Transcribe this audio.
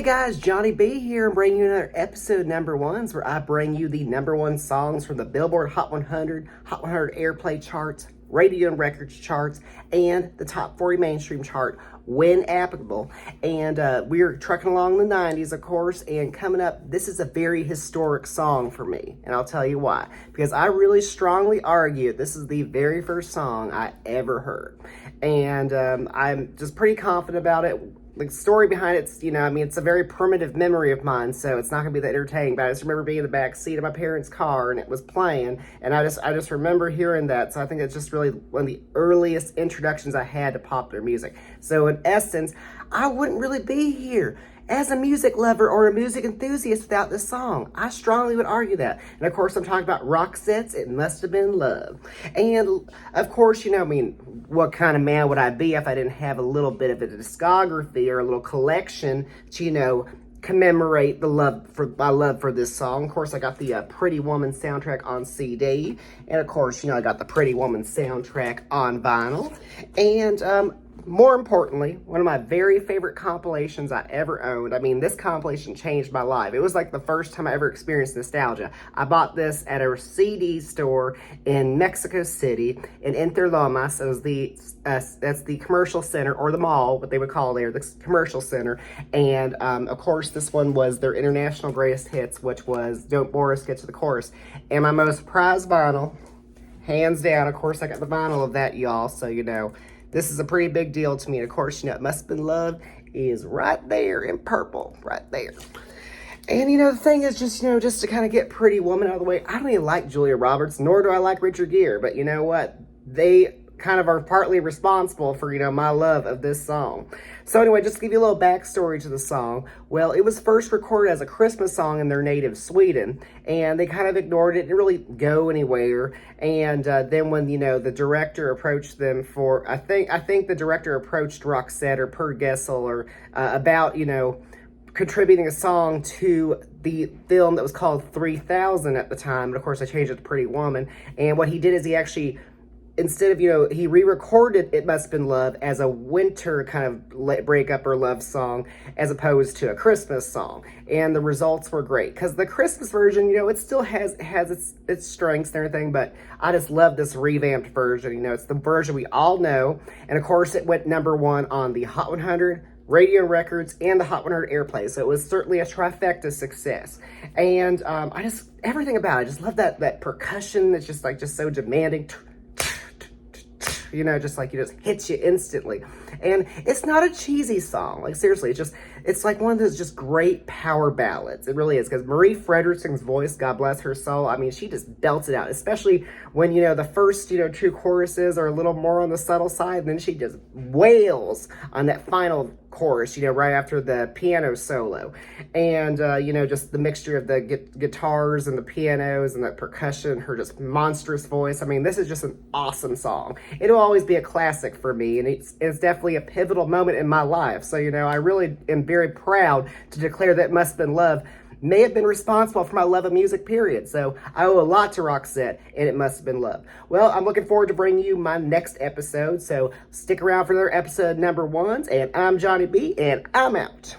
Hey guys, Johnny B here and bringing you another episode number ones where I bring you the number one songs from the Billboard Hot 100, Hot 100 Airplay charts, radio and records charts, and the top 40 mainstream chart when applicable. And we're trucking along the 90s, of course, and coming up, this is a very historic song for me. And I'll tell you why. Because I really strongly argue this is the very first song I ever heard. And I'm just pretty confident about it. The story behind it's, it's a very primitive memory of mine, so it's not going to be that entertaining, but I just remember being in the back seat of my parents' car, and it was playing, and I just remember hearing that, so I think it's just really one of the earliest introductions I had to popular music. So in essence, I wouldn't really be here as a music lover or a music enthusiast without this song. I strongly would argue that. And of course, I'm talking about Roxette's It Must Have Been Love. And of course, what kind of man would I be if I didn't have a little bit of a discography or a little collection to, commemorate my love for this song. Of course, I got the Pretty Woman soundtrack on CD. And of course, I got the Pretty Woman soundtrack on vinyl. And, more importantly, one of my very favorite compilations I ever owned. This compilation changed my life. It was like the first time I ever experienced nostalgia. I bought this at a CD store in Mexico City in Interlomas. It was that's the commercial center, or the mall, what they would call there, the commercial center. And of course, this one was their international greatest hits, which was Don't Bore Us, Get to the Chorus. And my most prized vinyl, hands down. Of course, I got the vinyl of that, y'all. So this is a pretty big deal to me. And of course, It Must Have Been Love is right there in purple, right there. And, the thing is just to kind of get Pretty Woman out of the way, I don't even like Julia Roberts, nor do I like Richard Gere. But you know what? They kind of are partly responsible for, my love of this song. So anyway, just to give you a little backstory to the song. Well, it was first recorded as a Christmas song in their native Sweden, and they kind of ignored it. It didn't really go anywhere. And then when, the director approached them for, I think the director approached Roxette or Per Gessel or about, contributing a song to the film that was called 3000 at the time. But of course, I changed it to Pretty Woman. And what he did is he actually, instead of, he re-recorded It Must Have Been Love as a winter kind of breakup or love song as opposed to a Christmas song. And the results were great. Because the Christmas version, it still has its strengths and everything, but I just love this revamped version. It's the version we all know. And of course, it went number one on the Hot 100, radio records, and the Hot 100 Airplay. So it was certainly a trifecta success. And everything about it, I just love that percussion that's just so demanding. You just hits you instantly. And it's not a cheesy song. Like, seriously, it's like one of those just great power ballads. It really is. Because Marie Frederickson's voice, God bless her soul, she just belts it out. Especially when, the first, two choruses are a little more on the subtle side. And then she just wails on that final chorus, right after the piano solo. And, just the mixture of the guitars and the pianos and that percussion, her just monstrous voice. This is just an awesome song. It'll always be a classic for me, and it's definitely a pivotal moment in my life. So, I really am very proud to declare that It Must Have Been Love may have been responsible for my love of music, period. So I owe a lot to Roxette, and It Must Have Been Love. Well, I'm looking forward to bringing you my next episode, so stick around for another episode number ones, and I'm Johnny B, and I'm out.